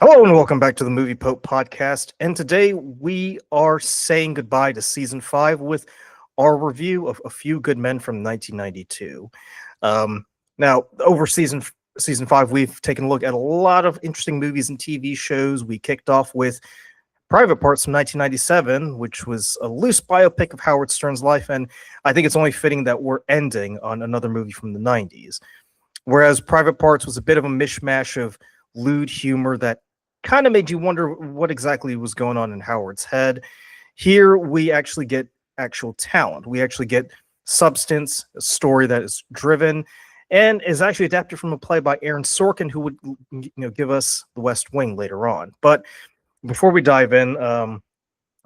Hello and welcome back to the Movie Pope podcast. And today we are saying goodbye to season 5 with our review of A Few Good Men from 1992. Now, over season 5, we've taken a look at a lot of interesting movies and TV shows. We kicked off with Private Parts from 1997, which was a loose biopic of Howard Stern's life, and I think it's only fitting that we're ending on another movie from the 90s. Whereas Private Parts was a bit of a mishmash of lewd humor that kind of made you wonder what exactly was going on in Howard's head. Here we actually get actual talent. We actually get substance, a story that is driven, and is actually adapted from a play by Aaron Sorkin, who would give us The West Wing later on. But before we dive in,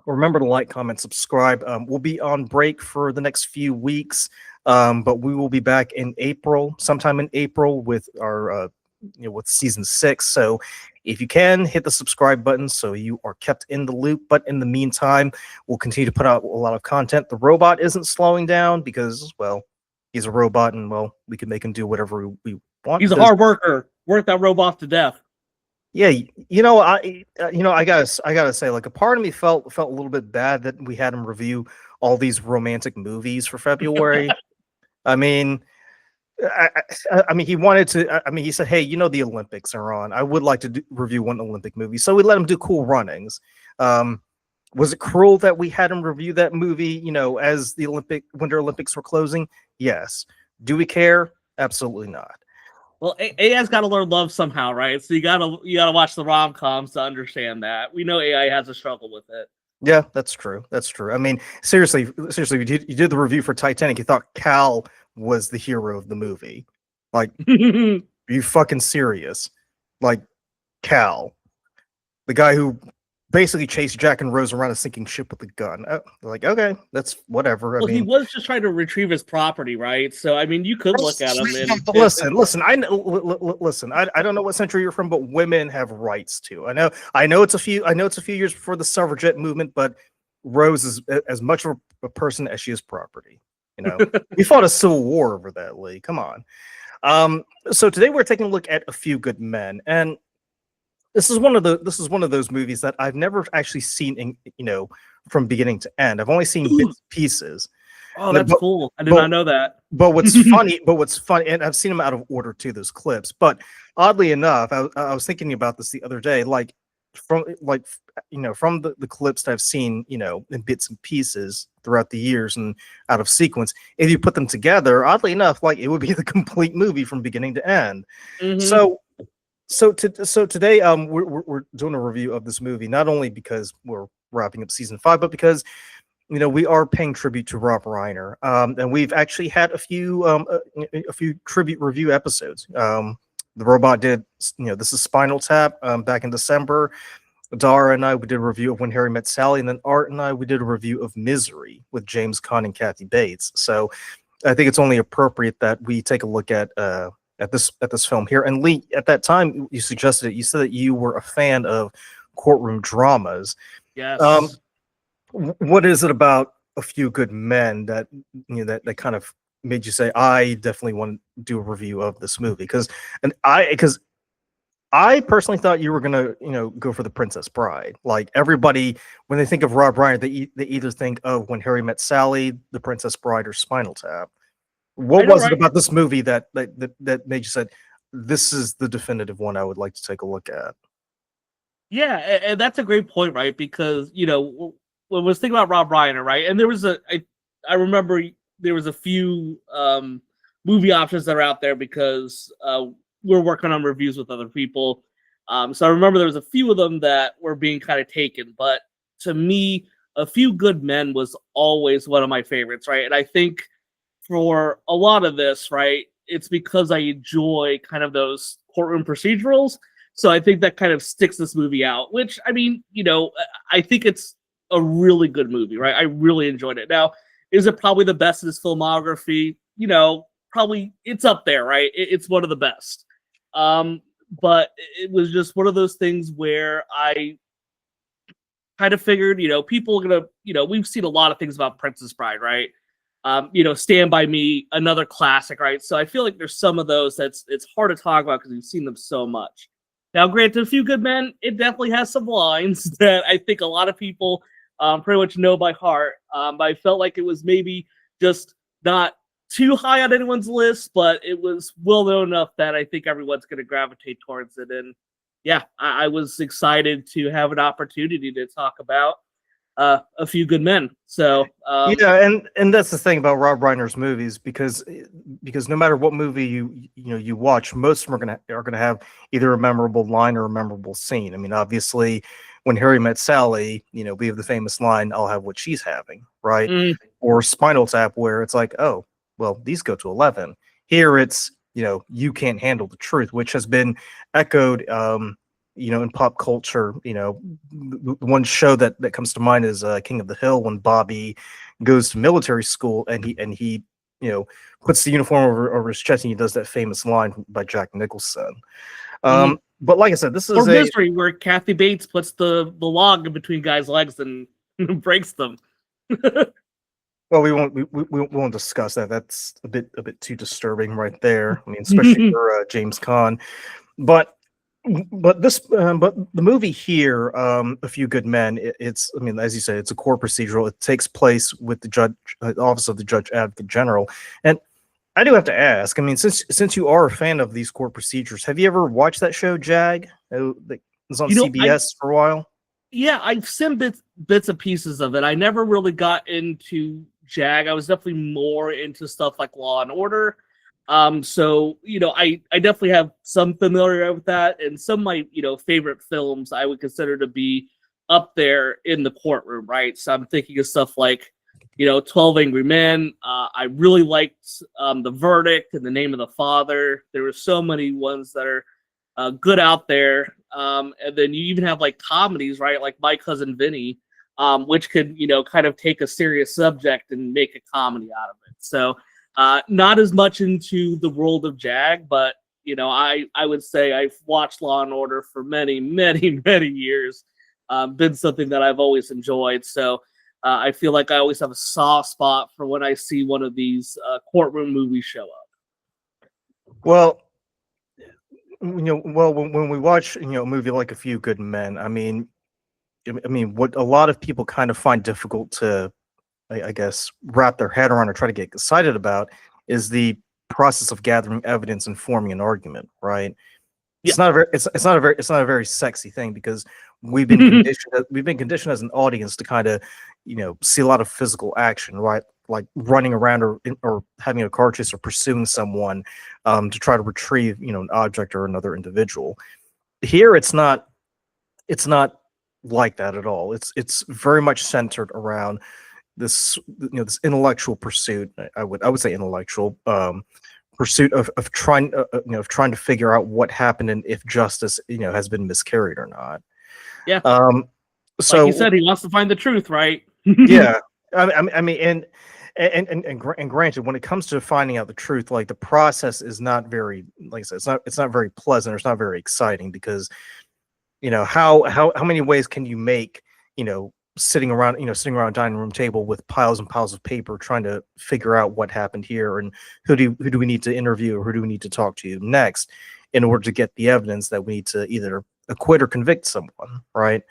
remember to like, comment, subscribe. We'll be on break for the next few weeks, but we will be back in April, sometime in April, with our with season 6. So if you can, hit the subscribe button so you are kept in the loop. But in the meantime, we'll continue to put out a lot of content. The robot isn't slowing down because, well, he's a robot, and well, we can make him do whatever we want. He's a hard worker. Work that robot to death. Yeah, I gotta say, like, a part of me felt a little bit bad that we had him review all these romantic movies for February. I mean, he wanted to. He said, "Hey, the Olympics are on. I would like to review one Olympic movie." So we let him do Cool Runnings. Was it cruel that we had him review that movie? As the Winter Olympics were closing? Yes. Do we care? Absolutely not. Well, AI's got to learn love somehow, right? So you gotta watch the rom-coms to understand that. We know AI has a struggle with it. Yeah, that's true. That's true. I mean, seriously, you did the review for Titanic. You thought Cal was the hero of the movie. Like, are you fucking serious? Like, Cal, the guy who basically chased Jack and Rose around a sinking ship with a gun. Like, okay, that's whatever. Well, he was just trying to retrieve his property, right? So, I mean, you could look at him and listen. I don't know what century you're from, but women have rights too. I know it's a few years before the suffragette movement, but Rose is as much of a person as she is property. We fought a civil war over that, Lee. Come on. So today we're taking a look at A Few Good Men, and this is one of those movies that I've never actually seen from beginning to end. I've only seen bits and pieces. Oh, that's cool. I did not know that. But what's funny, and I've seen them out of order too, those clips. But oddly enough, I was thinking about this the other day, from the clips that I've seen, in bits and pieces throughout the years and out of sequence. If you put them together, oddly enough, it would be the complete movie from beginning to end. Mm-hmm. So today, we're doing a review of this movie, not only because we're wrapping up season 5, but because we are paying tribute to Rob Reiner, and we've actually had a few tribute review episodes. The robot did, this is Spinal Tap back in December. Dara and we did a review of When Harry Met Sally, and then Art and we did a review of Misery with James Caan and Kathy Bates. So I think it's only appropriate that we take a look at this film here. And Lee, at that time, you suggested it. You said that you were a fan of courtroom dramas. Yes. What is it about A Few Good Men that that kind of made you say, I definitely want to do a review of this movie? Because I personally thought you were gonna go for The Princess Bride. Like, everybody, when they think of Rob Reiner, they either think of When Harry Met Sally, The Princess Bride, or Spinal Tap. What was it about this movie that made you said, this is the definitive one I would like to take a look at? Yeah, and that's a great point, right? Because when I was thinking about Rob Reiner, right, and I remember there was a few movie options that are out there because we're working on reviews with other people. So I remember there was a few of them that were being kind of taken, but to me, A Few Good Men was always one of my favorites, right? And I think for a lot of this, right, it's because I enjoy kind of those courtroom procedurals. So I think that kind of sticks this movie out, which, I mean, I think it's a really good movie, right? I really enjoyed it. Now, is it probably the best in his filmography? Probably it's up there, right? It's one of the best. But it was just one of those things where I kind of figured, people are going to, we've seen a lot of things about Princess Bride, right? Stand By Me, another classic, right? So I feel like there's some of those it's hard to talk about because we've seen them so much. Now, granted, A Few Good Men, it definitely has some lines that I think a lot of people pretty much know by heart. But I felt like it was maybe just not too high on anyone's list, but it was well known enough that I think everyone's going to gravitate towards it. And yeah, I was excited to have an opportunity to talk about A Few Good Men. So yeah, and that's the thing about Rob Reiner's movies, because no matter what movie you watch, most of them are gonna have either a memorable line or a memorable scene. I mean, obviously, when Harry Met Sally, we have the famous line, "I'll have what she's having," right? mm, Or Spinal Tap, where it's like, oh, well, these go to 11. Here, it's you can't handle the truth, which has been echoed. In pop culture, the one show that comes to mind is King of the Hill, when Bobby goes to military school and he puts the uniform over his chest, and he does that famous line by Jack Nicholson. mm. But like I said, this Or is Misery, where Kathy Bates puts the log in between guys' legs and breaks them. well, we won't discuss that. That's a bit too disturbing right there. I mean, especially for James Caan. But but the movie here, A Few Good Men, it's, I mean, as you say, it's a court procedural. It takes place with the office of the Judge Advocate General. And I do have to ask, I mean, since you are a fan of these court procedures, have you ever watched that show, Jag? That was on CBS for a while. Yeah, I've seen bits and pieces of it. I never really got into Jag. I was definitely more into stuff like Law and Order. So I definitely have some familiarity with that, and some of my favorite films I would consider to be up there in the courtroom, right? So I'm thinking of stuff like 12 Angry Men. I really liked The Verdict, and The Name of the Father. There were so many ones that are good out there. And then you even have like comedies, right? Like My Cousin Vinny, which could kind of take a serious subject and make a comedy out of it. So not as much into the world of Jag, but I would say I've watched Law and Order for many, many, many years. Been something that I've always enjoyed. So I feel like I always have a soft spot for when I see one of these courtroom movies show up. Well, when we watch a movie like A Few Good Men, I mean, what a lot of people kind of find difficult to, I guess, wrap their head around or try to get excited about is the process of gathering evidence and forming an argument, right? It's Yeah. it's not a very sexy thing, because we've been conditioned as an audience to kind of see a lot of physical action, right? Like running around or having a car chase or pursuing someone to try to retrieve an object or another individual. Here, it's not like that at all. It's very much centered around this this intellectual pursuit. I would say intellectual pursuit of trying of trying to figure out what happened and if justice has been miscarried or not. Yeah. So like you said, he wants to find the truth, right? yeah, I mean, and granted, when it comes to finding out the truth, like the process is not very, like I said, it's not very pleasant. It's not very exciting, because how many ways can you make sitting around a dining room table with piles and piles of paper trying to figure out what happened here, and who do we need to interview, or who do we need to talk to next in order to get the evidence that we need to either acquit or convict someone, right?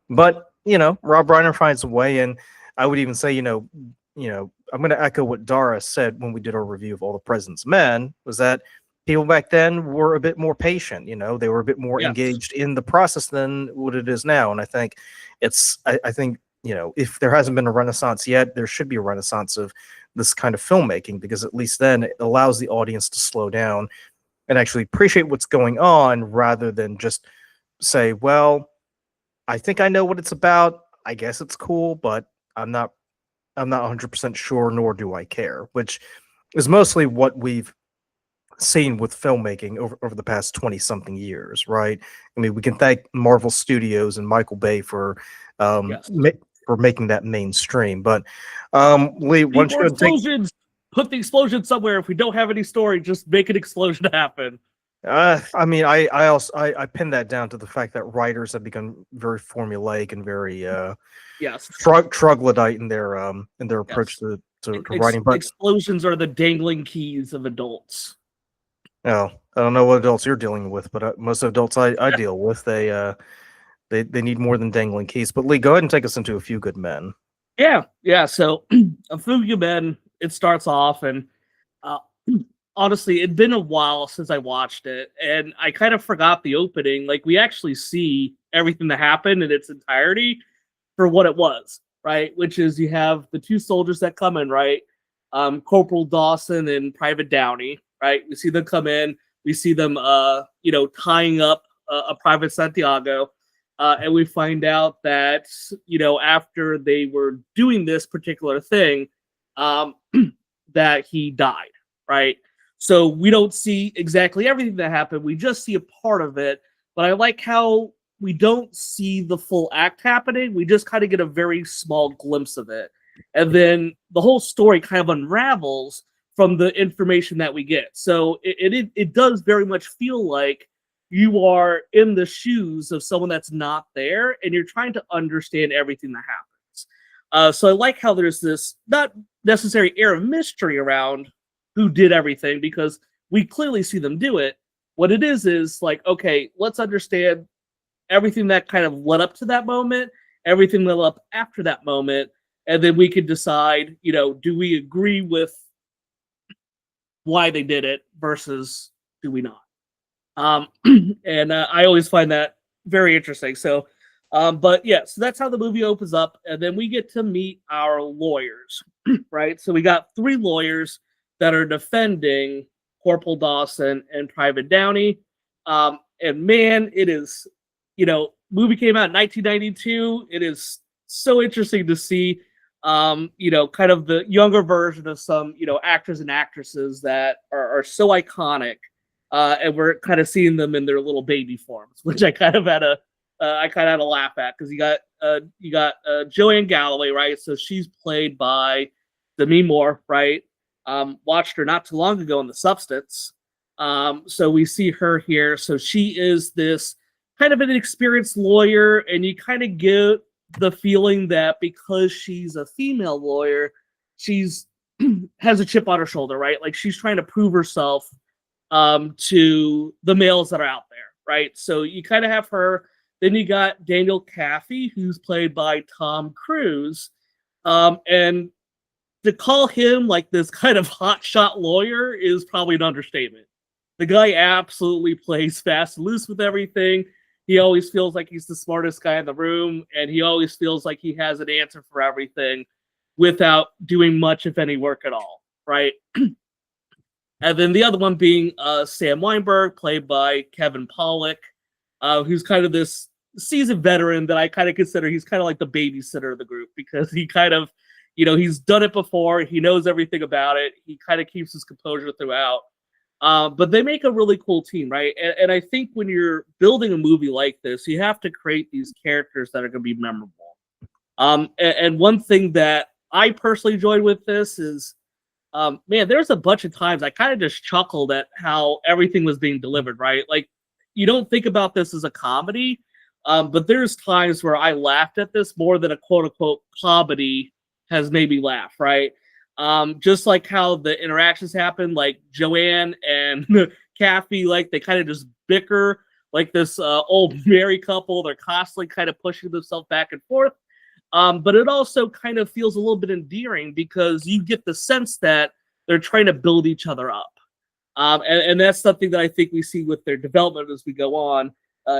But Rob Reiner finds a way, and I would even say, I'm going to echo what Dara said when we did our review of All the President's Men, was that people back then were a bit more patient. They were a bit more engaged in the process than what it is now. And I think I think if there hasn't been a renaissance yet, there should be a renaissance of this kind of filmmaking, because at least then it allows the audience to slow down and actually appreciate what's going on, rather than just say, well, I think I know what it's about. I guess it's cool, but I'm not 100% sure, nor do I care, which is mostly what we've seen with filmmaking over the past 20 something years, right? I mean, we can thank Marvel Studios and Michael Bay for making that mainstream. But Lee, why don't you explosions? Put the explosion somewhere. If we don't have any story, just make an explosion happen. I mean, I pin that down to the fact that writers have become very formulaic and very troglodyte in their approach to writing. But explosions are the dangling keys of adults. Oh, I don't know what adults you're dealing with, but most adults I deal with, they need more than dangling keys. But Lee, go ahead and take us into A Few Good Men. Yeah. So, A Few Good Men, it starts off, and uh, honestly, it'd been a while since I watched it, and I kind of forgot the opening. Like, we actually see everything that happened in its entirety for what it was, right? Which is you have the two soldiers that come in, right? Corporal Dawson and Private Downey, right? We see them come in. We see them, tying up a Private Santiago. And we find out that, after they were doing this particular thing, that he died, right? So we don't see exactly everything that happened. We just see a part of it. But I like how we don't see the full act happening. We just kind of get a very small glimpse of it. And then the whole story kind of unravels from the information that we get. So it does very much feel like you are in the shoes of someone that's not there, and you're trying to understand everything that happens. So I like how there's this not necessary air of mystery around who did everything, because we clearly see them do it. What it is like, okay, let's understand everything that kind of led up to that moment, everything that led up after that moment, and then we could decide, do we agree with why they did it versus do we not? And I always find that very interesting. So, but yeah, so that's how the movie opens up, and then we get to meet our lawyers, right? So we got three lawyers that are defending Corporal Dawson and Private Downey. And man, it is, movie came out in 1992. It is so interesting to see, kind of the younger version of some, actors and actresses that are so iconic. And we're kind of seeing them in their little baby forms, which I kind of had a laugh at, because you got Joanne Galloway, right? So she's played by Demi Moore, right? Watched her not too long ago in The Substance. So we see her here. So she is this kind of an experienced lawyer, and you kind of get the feeling that because she's a female lawyer, she's has a chip on her shoulder, right? Like, she's trying to prove herself to the males that are out there, right? So you kind of have her. Then you got Daniel Kaffee, who's played by Tom Cruise. And to call him like this kind of hotshot lawyer is probably an understatement. The guy absolutely plays fast and loose with everything. He always feels like he's the smartest guy in the room, and he always feels like he has an answer for everything without doing much, if any, work at all, right? And then the other one being Sam Weinberg, played by Kevin Pollak, who's kind of this seasoned veteran that I kind of consider he's kind of like the babysitter of the group, because he kind of, he's done it before. He knows everything about it. He kind of keeps his composure throughout. But they make a really cool team, right? And I think when you're building a movie like this, you have to create these characters that are going to be memorable. And one thing that I personally enjoyed with this is, man, there's a bunch of times I kind of just chuckled at how everything was being delivered, right? Like, you don't think about this as a comedy, but there's times where I laughed at this more than a quote-unquote comedy has made me laugh, right? Just like how the interactions happen, like Joanne and Kaffee, like they kind of just bicker like this old married couple. They're constantly kind of pushing themselves back and forth. But it also kind of feels a little bit endearing, because you get the sense that they're trying to build each other up. And that's something that I think we see with their development as we go on,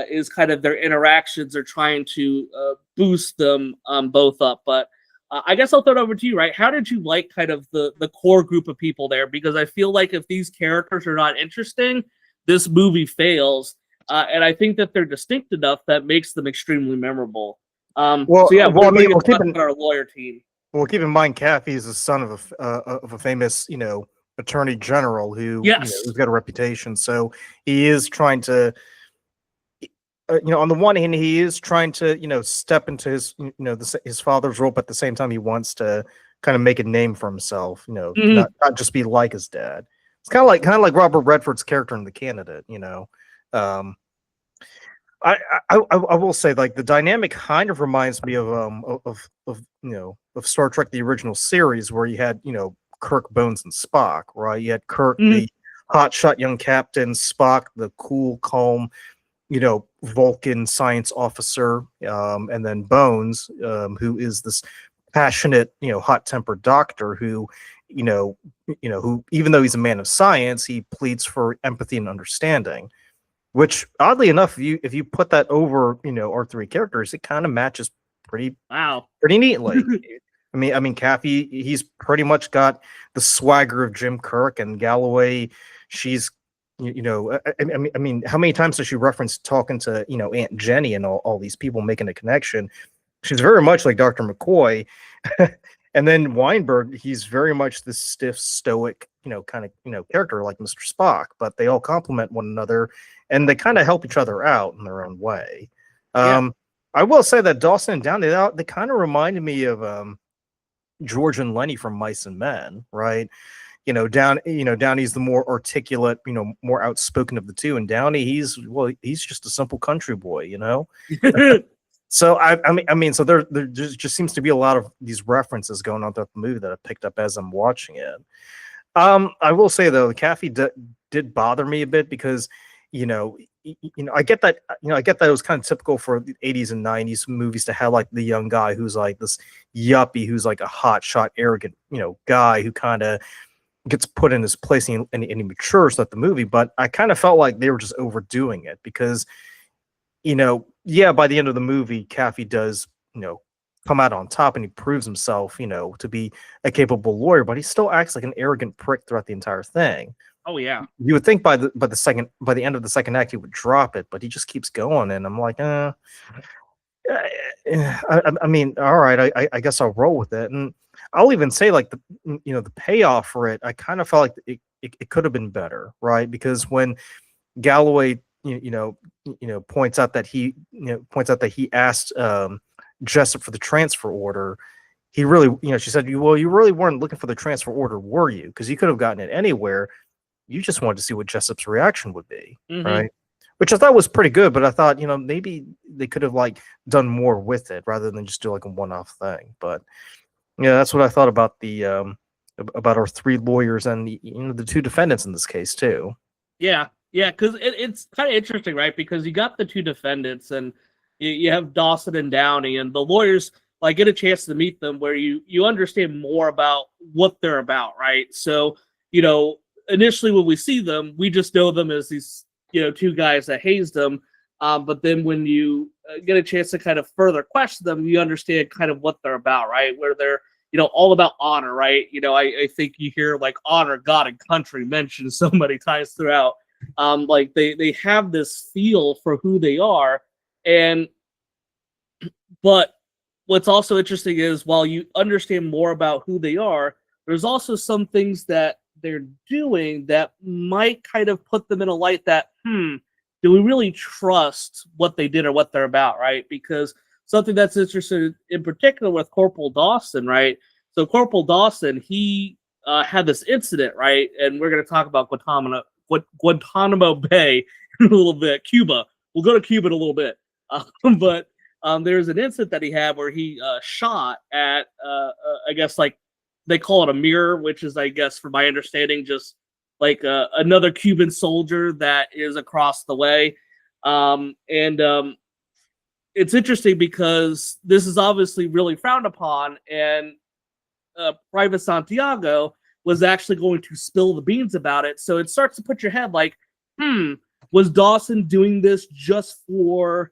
is kind of their interactions are trying to boost them both up. But I guess I'll throw it over to you, right? How did you like kind of the core group of people there? Because I feel like if these characters are not interesting, this movie fails. And I think that they're distinct enough that makes them extremely memorable. Well, so yeah, well, I mean, we'll keep our lawyer team. Well, keep in mind, Kaffee is the son of a famous, attorney general who, Yes. who's got a reputation. So he is trying to, on the one hand, he is trying to, step into his, his father's role, but at the same time, he wants to kind of make a name for himself. Not just be like his dad. It's kind of like Robert Redford's character in The Candidate. I will say, like, the dynamic kind of reminds me of Star Trek, the original series, where you had Kirk, Bones, and Spock, right? You had Kirk, the hotshot young captain, Spock, the cool, calm, Vulcan science officer, and then Bones, who is this passionate, hot-tempered doctor who, who, even though he's a man of science, he pleads for empathy and understanding. Which, oddly enough, if you put that over, our three characters, it kind of matches pretty neatly. I mean, Kaffee, he's pretty much got the swagger of Jim Kirk, and Galloway, she's, I mean, how many times does she reference talking to, Aunt Jenny and all these people making a connection? She's very much like Dr. McCoy. And then Weinberg, he's very much this stiff, stoic, kind of, character like Mr. Spock, but they all complement one another and they kind of help each other out in their own way. I will say that Dawson and Downey, they kind of reminded me of George and Lenny from Mice and Men, right? Downey's the more articulate, more outspoken of the two, and Downey, he's just a simple country boy, So so there just seems to be a lot of these references going on throughout the movie that I picked up as I'm watching it. I will say though, the Kaffee did bother me a bit because, I get that, it was kind of typical for the 80s and 90s movies to have like the young guy who's like this yuppie, who's like a hotshot, arrogant, guy who kind of gets put in his place and he matures throughout the movie. But I kind of felt like they were just overdoing it because, by the end of the movie, Kaffee does, come out on top and he proves himself, to be a capable lawyer, but he still acts like an arrogant prick throughout the entire thing. Oh yeah. You would think by the end of the second act he would drop it, but he just keeps going, and I'm like, I mean, all right, I guess I'll roll with it. And I'll even say like the payoff for it, I kind of felt like it could have been better, right? Because when Galloway points out that he asked Jessup for the transfer order, he really, she said, well, you really weren't looking for the transfer order, were you? Because you could have gotten it anywhere. You just wanted to see what Jessup's reaction would be, right? Which I thought was pretty good, but I thought, maybe they could have like done more with it rather than just do like a one-off thing. But yeah, that's what I thought about about our three lawyers and the two defendants in this case too. Yeah, because it's kind of interesting, right? Because you got the two defendants and you have Dawson and Downey, and the lawyers like get a chance to meet them where you understand more about what they're about, right? So, initially when we see them, we just know them as these, two guys that hazed them. But then when you get a chance to kind of further question them, you understand kind of what they're about, right? Where they're, all about honor, right? I think you hear like honor, God, and country mentioned so many times throughout. Like they have this feel for who they are. But what's also interesting is while you understand more about who they are, there's also some things that they're doing that might kind of put them in a light that, do we really trust what they did or what they're about, right? Because something that's interesting in particular with Corporal Dawson, right? So Corporal Dawson, he had this incident, right? And we're going to talk about Guantanamo Bay in a little bit. Cuba. We'll go to Cuba in a little bit. But there's an incident that he had where he shot at, I guess, like, they call it a mirror, which is, I guess, from my understanding, just like another Cuban soldier that is across the way. It's interesting because this is obviously really frowned upon, and Private Santiago was actually going to spill the beans about it. So it starts to put your head like, was Dawson doing this just for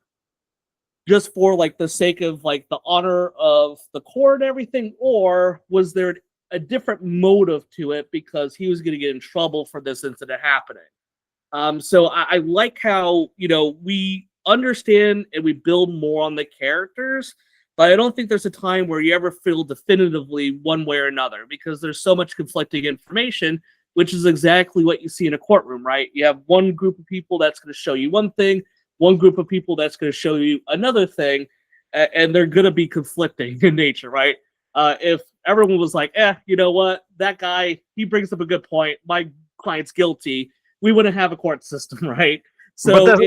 like the sake of like the honor of the court and everything, or was there a different motive to it because he was going to get in trouble for this incident happening? So I like how, we understand and we build more on the characters, but I don't think there's a time where you ever feel definitively one way or another because there's so much conflicting information, which is exactly what you see in a courtroom, right? You have one group of people that's going to show you one thing, one group of people that's going to show you another thing, and they're going to be conflicting in nature, right? If everyone was like, you know what, that guy, he brings up a good point, my client's guilty, we wouldn't have a court system, right? So but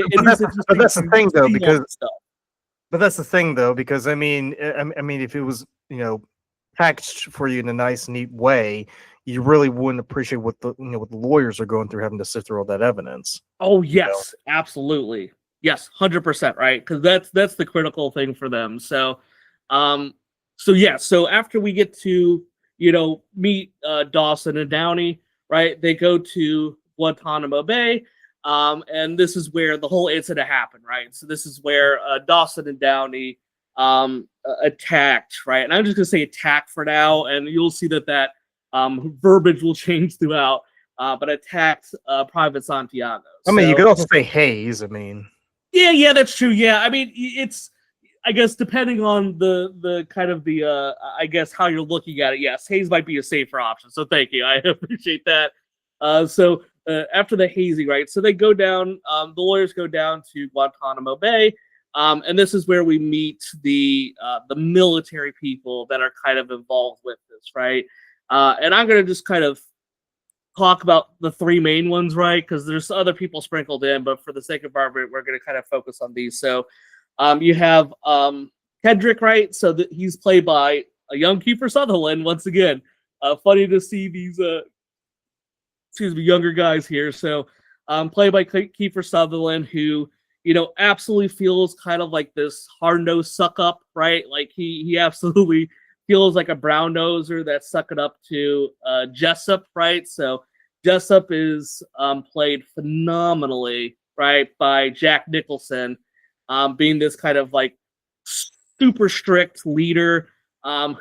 that's the thing though, because I mean, if it was, packaged for you in a nice, neat way, you really wouldn't appreciate what what the lawyers are going through, having to sift through all that evidence. Oh You know? yes, absolutely. Yes, 100%, right? Because that's the critical thing for them. So, um, so yeah. So after we get to meet Dawson and Downey, right? They go to Guantanamo Bay, and this is where the whole incident happened, right? So this is where Dawson and Downey attacked, right? And I'm just gonna say attack for now, and you'll see that verbiage will change throughout. But attacked Private Santiago. I mean, you So, could also say Hayes. I mean, yeah, that's true. Yeah, I mean, it's I guess depending on the kind of the I guess how you're looking at it. Yes, Hayes might be a safer option. So thank you, I appreciate that. So after the hazing, right? So they go down. The lawyers go down to Guantanamo Bay, and this is where we meet the military people that are kind of involved with this, right? And I'm gonna just kind of talk about the three main ones, right? Because there's other people sprinkled in, but for the sake of argument, we're going to kind of focus on these. So, you have Kendrick, right? So he's played by a young Kiefer Sutherland once again. Funny to see these, younger guys here. So, played by Kiefer Sutherland, who absolutely feels kind of like this hard-nosed suck-up, right? Like he absolutely feels like a brown noser that's sucking up to Jessup, right? So Jessup is played phenomenally, right, by Jack Nicholson, being this kind of like super strict leader,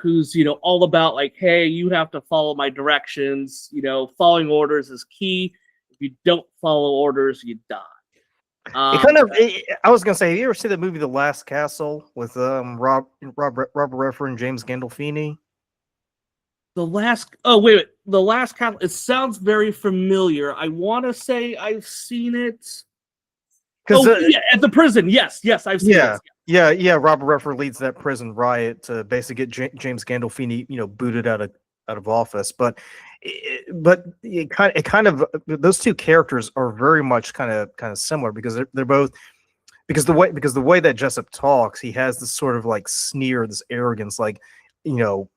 who's all about like, hey, you have to follow my directions. Following orders is key. If you don't follow orders, you die. I was gonna say, have you ever seen the movie The Last Castle with Rob Reiner and James Gandolfini? The Last Castle. It sounds very familiar. I want to say I've seen it. Yeah, at the prison. Yes, I've seen it. Yeah. Robert Redford leads that prison riot to basically get James Gandolfini, booted out of office. But it kind of those two characters are very much kind of similar, because they're both, because the way that Jessup talks, he has this sort of like sneer, this arrogance, like no,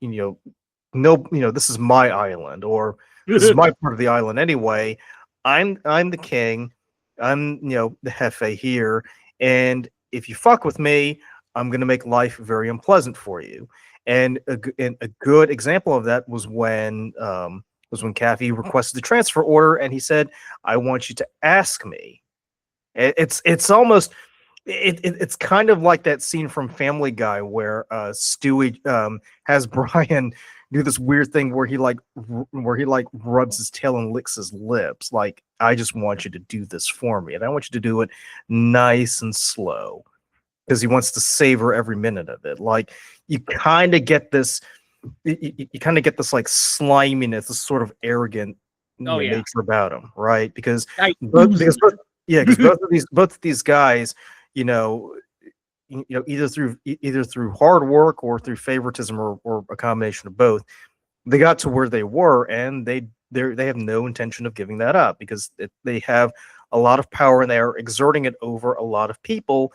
this is my island, or this is my part of the island anyway. I'm the king. I'm the jefe here, and if you fuck with me, I'm going to make life very unpleasant for you. And a good example of that was when Kaffee requested the transfer order, and he said, "I want you to ask me." It's almost it's kind of like that scene from Family Guy where Stewie has Brian do this weird thing where he rubs his tail and licks his lips. Like, I just want you to do this for me, and I want you to do it nice and slow, because he wants to savor every minute of it. Like, you kind of get this, you kind of get this like sliminess, this sort of arrogant nature about him, right? Because both of these guys, either through hard work or through favoritism, or a combination of both, they got to where they were, and they have no intention of giving that up, because they have a lot of power and they are exerting it over a lot of people.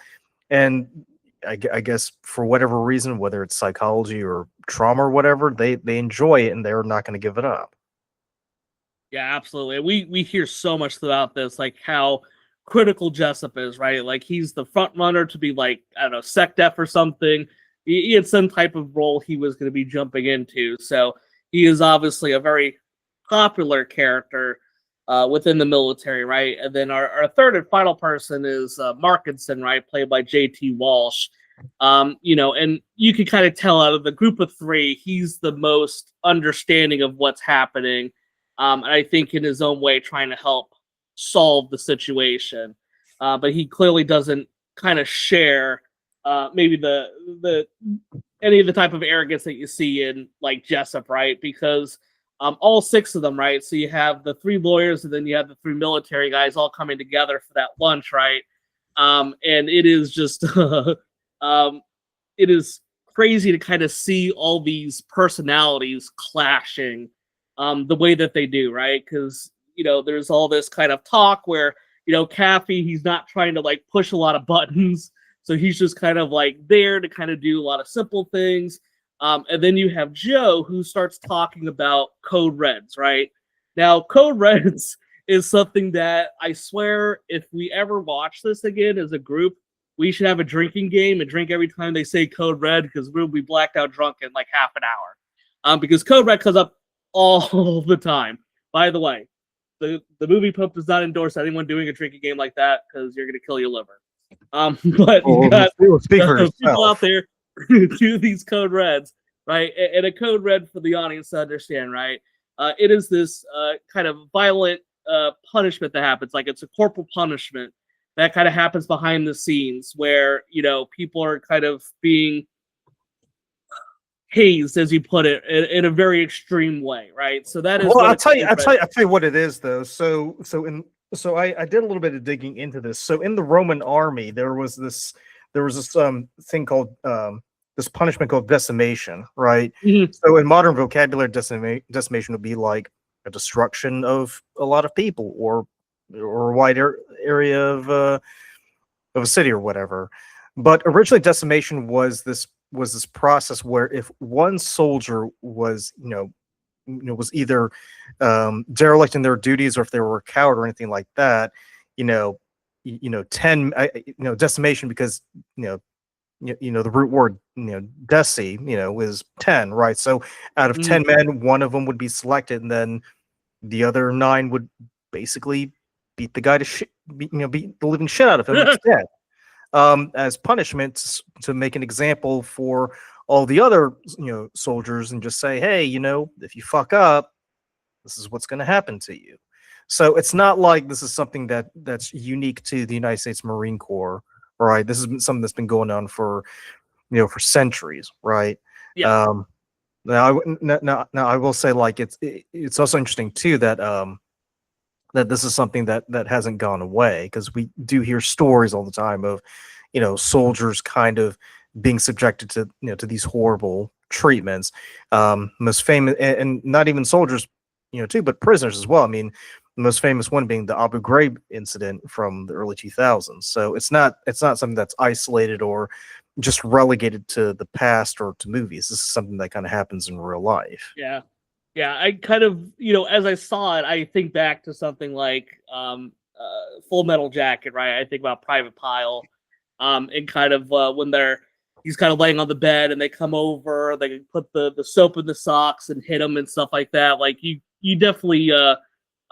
And I guess for whatever reason, whether it's psychology or trauma or whatever, they enjoy it, and they're not going to give it up. Yeah, absolutely. We hear so much throughout this, like how critical Jessup is, right? Like, he's the front runner to be like, I don't know, SecDef or something. He had some type of role he was going to be jumping into. So he is obviously a very popular character within the military, right? And then our third and final person is Markinson, right? Played by J.T. Walsh. And you can kind of tell out of the group of three, he's the most understanding of what's happening. And I think in his own way trying to help solve the situation. But he clearly doesn't kind of share maybe the any of the type of arrogance that you see in like Jessup, right? Because all six of them, right? So you have the three lawyers, and then you have the three military guys all coming together for that lunch, right? And it is just it is crazy to kind of see all these personalities clashing the way that they do, right? Because there's all this kind of talk where Kaffee, he's not trying to like push a lot of buttons, so he's just kind of like there to kind of do a lot of simple things. And then you have Joe, who starts talking about Code Reds, right? Now, Code Reds is something that I swear, if we ever watch this again as a group, we should have a drinking game and drink every time they say Code Red, because we'll be blacked out drunk in like half an hour. Because Code Red comes up all the time. By the way, the movie Pope does not endorse anyone doing a drinking game like that, because you're going to kill your liver. But you got speak for people out yourself. there who do these Code Reds, right? And a Code Red for the audience to understand, right? It is this kind of violent punishment that happens. Like, it's a corporal punishment that kind of happens behind the scenes, where, you know, people are kind of being hazed, as you put it, in a very extreme way, right? So that is. Well, what I'll tell you what it is, though. So I did a little bit of digging into this. So in the Roman army, there was this thing called this punishment called decimation, right? Mhm. So in modern vocabulary, decimation would be like a destruction of a lot of people, or a wide area of a city or whatever. But originally, decimation was this process where if one soldier was was either derelict in their duties, or if they were a coward or anything like that, 10 decimation, because the root word deci is 10, right? So out of 10 men, one of them would be selected, and then the other 9 would basically beat the guy to beat the living shit out of him instead, as punishment, to make an example for all the other soldiers, and just say, hey, if you fuck up, this is what's going to happen to you. So it's not like this is something that's unique to the United States Marine Corps, right? This is something that's been going on for for centuries, right? Yeah. Now I will say, like, it's also interesting too that that this is something that hasn't gone away, because we do hear stories all the time of soldiers kind of being subjected to to these horrible treatments. Most famous, and not even soldiers too, but prisoners as well. I mean, the most famous one being the Abu Ghraib incident from the early 2000s. So it's not something that's isolated or just relegated to the past or to movies. This is something that kind of happens in real life. Yeah. Yeah, I kind of, as I saw it, I think back to something like Full Metal Jacket, right? I think about Private Pile, and kind of when he's kind of laying on the bed and they come over, they put the soap in the socks and hit him and stuff like that. Like, you definitely,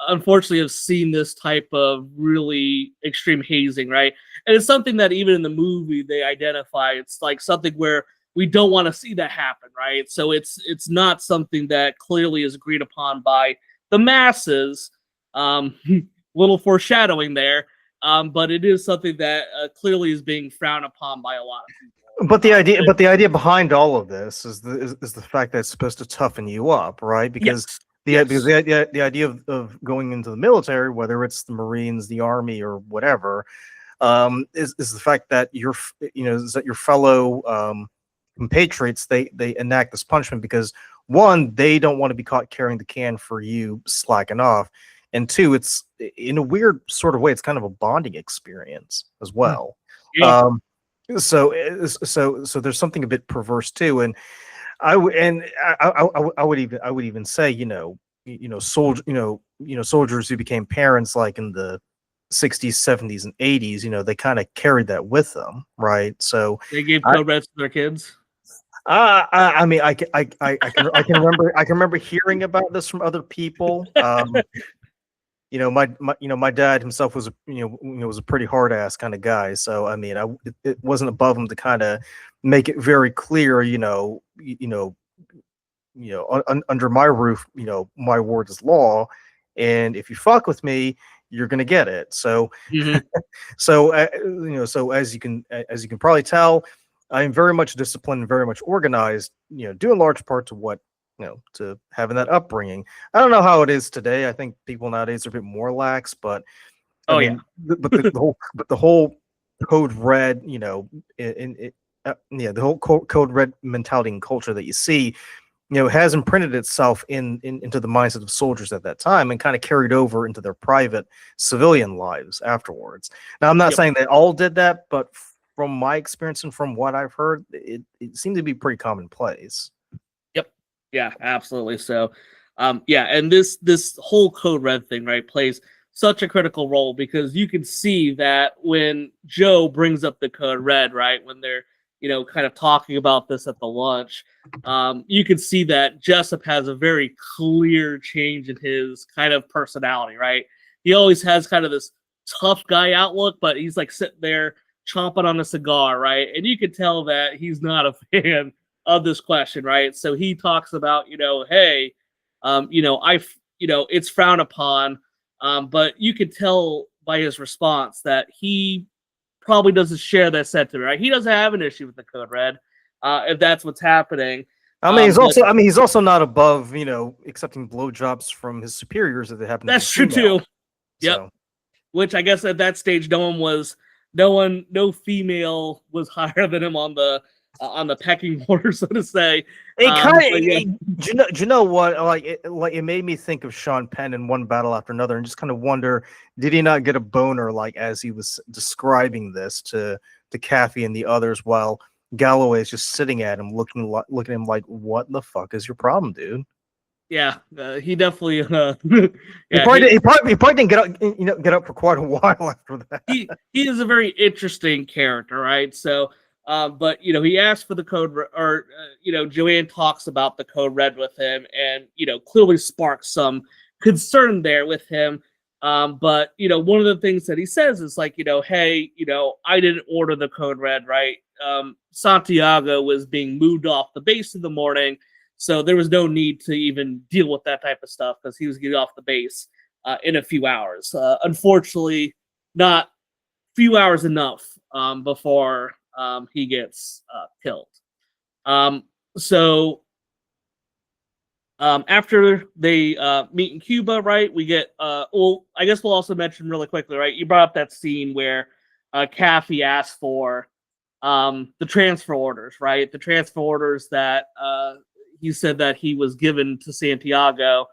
unfortunately, have seen this type of really extreme hazing, right? And it's something that even in the movie they identify. It's like something where we don't want to see that happen, right? So it's not something that clearly is agreed upon by the masses. Little foreshadowing there, but it is something that clearly is being frowned upon by a lot of people. But the idea behind all of this is the fact that it's supposed to toughen you up, right? Because because the idea of going into the military, whether it's the Marines, the Army, or whatever, is the fact that your fellow compatriots, they enact this punishment because, one, they don't want to be caught carrying the can for you slacking off, and two, it's, in a weird sort of way, it's kind of a bonding experience as well. Yeah. So there's something a bit perverse too, and I would even say soldiers who became parents, like in the 60s, 70s, and 80s, they kind of carried that with them, right? So They gave Code Reds to their kids. I mean, I can remember hearing about this from other people. My dad himself was was a pretty hard ass kind of guy. So I mean, it wasn't above him to kind of make it very clear, under my roof, my word is law, and if you fuck with me, you're gonna get it. So, so as you can probably tell, I am very much disciplined and very much organized. Due in large part to what to having that upbringing. I don't know how it is today. I think people nowadays are a bit more lax, but the whole code red, the whole code red mentality and culture that you see, has imprinted itself into the mindset of soldiers at that time, and kind of carried over into their private civilian lives afterwards. Now, I'm not saying they all did that, but from my experience and from what I've heard, it seemed to be pretty commonplace. Yeah, absolutely. So, yeah, and this whole code red thing, right, plays such a critical role because you can see that when Joe brings up the code red, right, when they're kind of talking about this at the lunch, you can see that Jessup has a very clear change in his kind of personality, right? He always has kind of this tough guy outlook, but he's like sitting there chomping on a cigar, right? And you can tell that he's not a fan of this question, right? So he talks about, hey, it's frowned upon, but you could tell by his response that he probably doesn't share that sentiment, right? He doesn't have an issue with the code red, if that's what's happening. He's also not above, accepting blowjobs from his superiors if they happen to be That's true female. too. Yep. So. Which I guess at that stage, no female was higher than him on the pecking order, so to say. Do you know what? Like it made me think of Sean Penn in One Battle After Another, and just kind of wonder, did he not get a boner like as he was describing this to Kaffee and the others, while Galloway is just sitting at him, looking at him like, "What the fuck is your problem, dude?" Yeah, he definitely. He probably didn't get up for quite a while after that. He is a very interesting character, right? So, but he asked for the code, or Joanne talks about the code red with him, and clearly sparks some concern there with him. But one of the things that he says is like, hey, I didn't order the code red, right? Santiago was being moved off the base in the morning. So there was no need to even deal with that type of stuff because he was getting off the base in a few hours. Unfortunately, not few hours enough before he gets killed. So after they meet in Cuba, right, we get, I guess we'll also mention really quickly, right, you brought up that scene where Kaffee asked for the transfer orders, right? The transfer orders that he said that he was given to Santiago.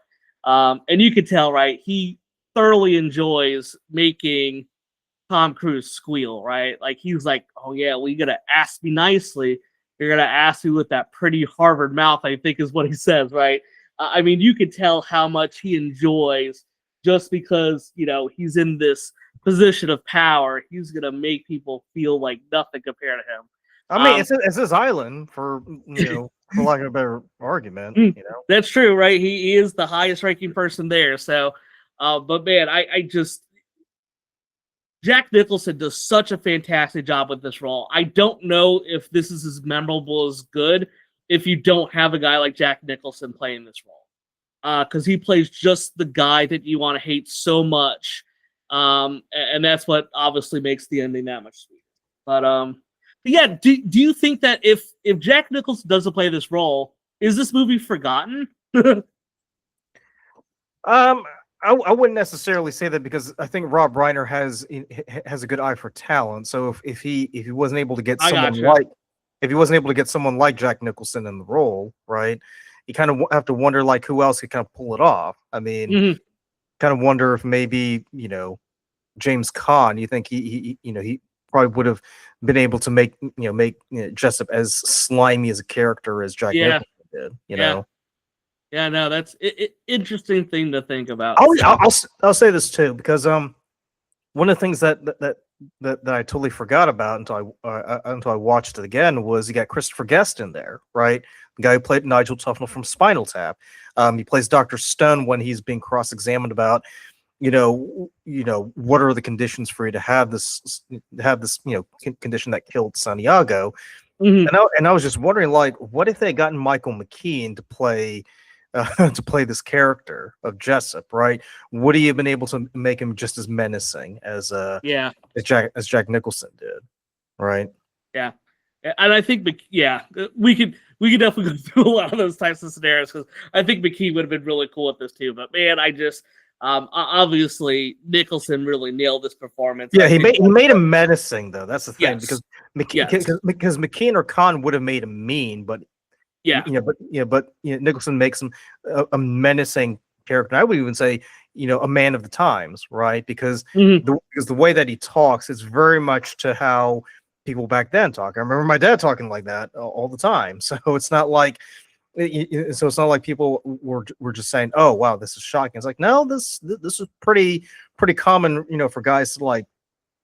And you could tell, right, he thoroughly enjoys making Tom Cruise squeal, right? Like, he's like, oh, yeah, well, you're going to ask me nicely. You're going to ask me with that pretty Harvard mouth, I think is what he says, right? I mean, you could tell how much he enjoys just because, he's in this position of power. He's going to make people feel like nothing compared to him. I mean, it's his island, for for lack of a better argument. That's true, right? He is the highest ranking person there. So, but man, I just, Jack Nicholson does such a fantastic job with this role. I don't know if this is as memorable as good if you don't have a guy like Jack Nicholson playing this role, because he plays just the guy that you want to hate so much, and that's what obviously makes the ending that much sweeter. But yeah, do you think that if Jack Nicholson doesn't play this role, is this movie forgotten? I wouldn't necessarily say that, because I think Rob Reiner has a good eye for talent. So if he wasn't able to get someone like Jack Nicholson in the role, right, you kind of have to wonder like who else could kind of pull it off. I mean, kind of wonder if maybe James Caan. You think he probably would have been able to make Jessup as slimy as a character as Jack Nicholson did. You know. Yeah, no, that's interesting thing to think about. I'll say this too, because one of the things that I totally forgot about until I watched it again was you got Christopher Guest in there, right? The guy who played Nigel Tufnell from Spinal Tap. He plays Dr. Stone when he's being cross-examined about what are the conditions for you to have this condition that killed Santiago. And I was just wondering, like, what if they had gotten Michael McKean to play this character of Jessup, right? Would he have been able to make him just as menacing as Jack Nicholson did, right? Yeah, and I think we could definitely go through a lot of those types of scenarios, because I think McKean would have been really cool with this too. But man, I just obviously Nicholson really nailed this performance. Yeah, he made him menacing though. That's the thing, because McKean or Caan would have made him mean, but Nicholson makes him a menacing character. I would even say, a man of the times, right? Because because the way that he talks is very much to how people back then talk. I remember my dad talking like that all the time. So it's not like So it's not like people were just saying, "Oh, wow, this is shocking." It's like, no, this is pretty common, for guys to like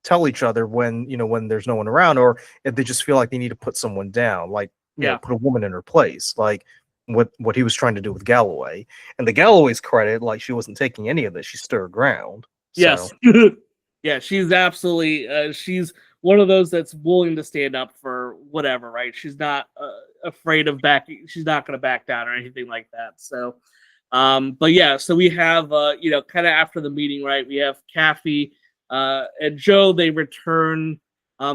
tell each other when when there's no one around, or if they just feel like they need to put someone down, like put a woman in her place, like what he was trying to do with Galloway. And the Galloway's credit, like she wasn't taking any of this; she stood her ground. Yes. So. Yeah, she's absolutely she's one of those that's willing to stand up for whatever, right? She's not afraid of backing. She's not going to back down or anything like that. So, but yeah, so we have kind of after the meeting, right? We have Kaffee and Joe. They return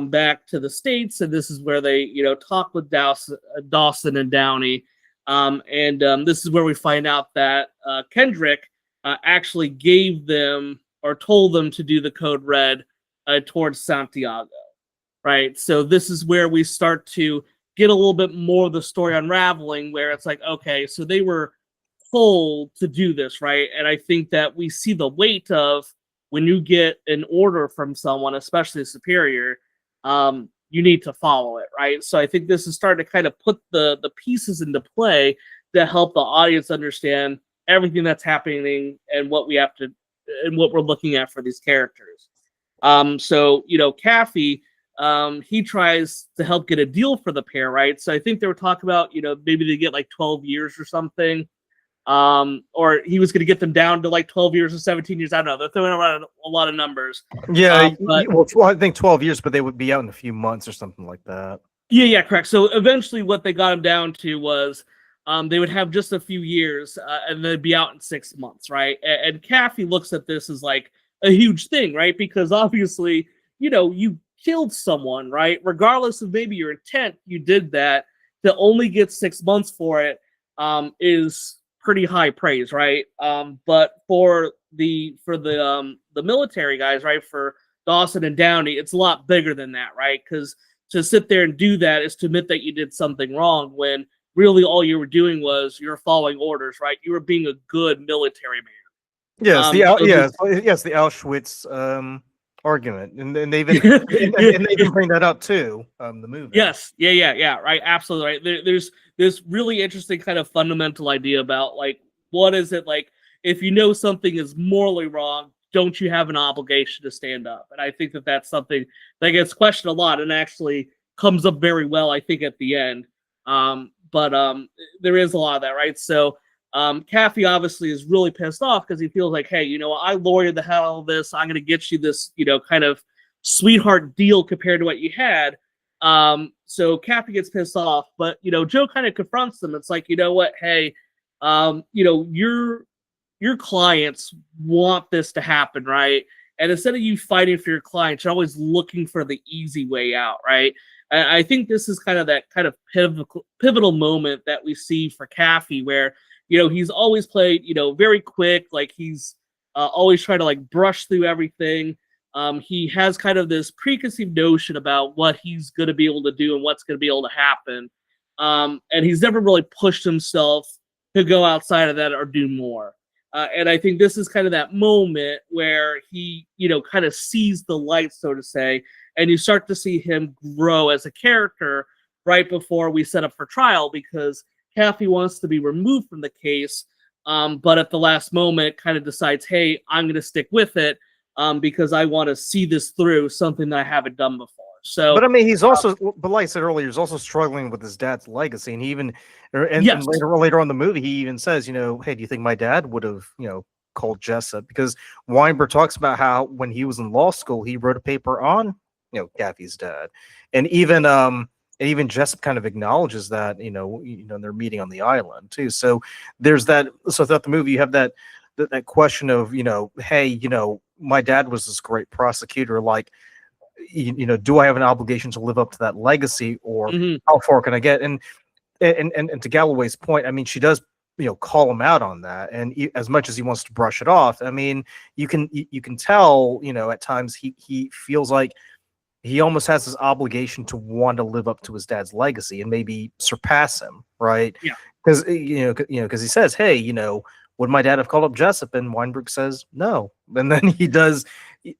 back to the States, and this is where they talk with Dawson and Downey, and this is where we find out that Kendrick actually gave them or told them to do the code red towards Santiago, right? So this is where we start to get a little bit more of the story unraveling, where it's like, okay, so they were told to do this, right? And I think that we see the weight of when you get an order from someone, especially a superior, you need to follow it, right? So I think this is starting to kind of put the pieces into play to help the audience understand everything that's happening and what we have to and what we're looking at for these characters. So Kaffee, he tries to help get a deal for the pair, right? So I think they were talking about, maybe they get like 12 years or something. Or he was going to get them down to like 12 years or 17 years. I don't know. They're throwing around a lot of numbers. Yeah, well, I think 12 years, but they would be out in a few months or something like that. Yeah, correct. So eventually what they got him down to was they would have just a few years and they'd be out in 6 months, right? And Kaffee looks at this as like a huge thing, right? Because obviously, you killed someone, right? Regardless of maybe your intent, you did that. To only get 6 months for it is pretty high praise, right? But for the military guys, right? For Dawson and Downey, it's a lot bigger than that, right? Because to sit there and do that is to admit that you did something wrong when really all you were doing was you're following orders, right? You were being a good military man. Yes, the Auschwitz argument, and they even and they even bring that up too. The movie. Yes, yeah, right, absolutely right. There's this really interesting kind of fundamental idea about like what is it like if you know something is morally wrong, don't you have an obligation to stand up? And I think that that's something that gets questioned a lot and actually comes up very well, I think, at the end. But there is a lot of that, right? So Kaffee obviously is really pissed off because he feels like, hey, I lawyered the hell out of this. I'm going to get you this, kind of sweetheart deal compared to what you had. So Kaffee gets pissed off, but, Joe kind of confronts them. It's like, you know what? Hey, your clients want this to happen, right? And instead of you fighting for your clients, you're always looking for the easy way out, right? And I think this is kind of that kind of pivotal moment that we see for Kaffee where, he's always played, very quick, like he's always trying to like brush through everything. He has kind of this preconceived notion about what he's going to be able to do and what's going to be able to happen. And he's never really pushed himself to go outside of that or do more. And I think this is kind of that moment where he, kind of sees the light, so to say, and you start to see him grow as a character right before we set up for trial because Kaffee wants to be removed from the case, but at the last moment kind of decides, hey, I'm going to stick with it because I want to see this through, something that I haven't done before. So, but I mean, he's also, but like I said earlier, he's also struggling with his dad's legacy, and he even, and later on in the movie, he even says, hey, do you think my dad would have, called Jessup? Because Weinberg talks about how when he was in law school, he wrote a paper on, Kaffee's dad, and even Jessup kind of acknowledges that, they're meeting on the island too. So there's that. So throughout the movie, you have that question of, hey, my dad was this great prosecutor, like. Do I have an obligation to live up to that legacy, or how far can I get? And to Galloway's point, I mean, she does, call him out on that. And as much as he wants to brush it off, I mean, you can tell, at times he feels like he almost has this obligation to want to live up to his dad's legacy and maybe surpass him, right? Yeah. Because because he says, hey, would my dad have called up Jessup? And Weinberg says no. And then he does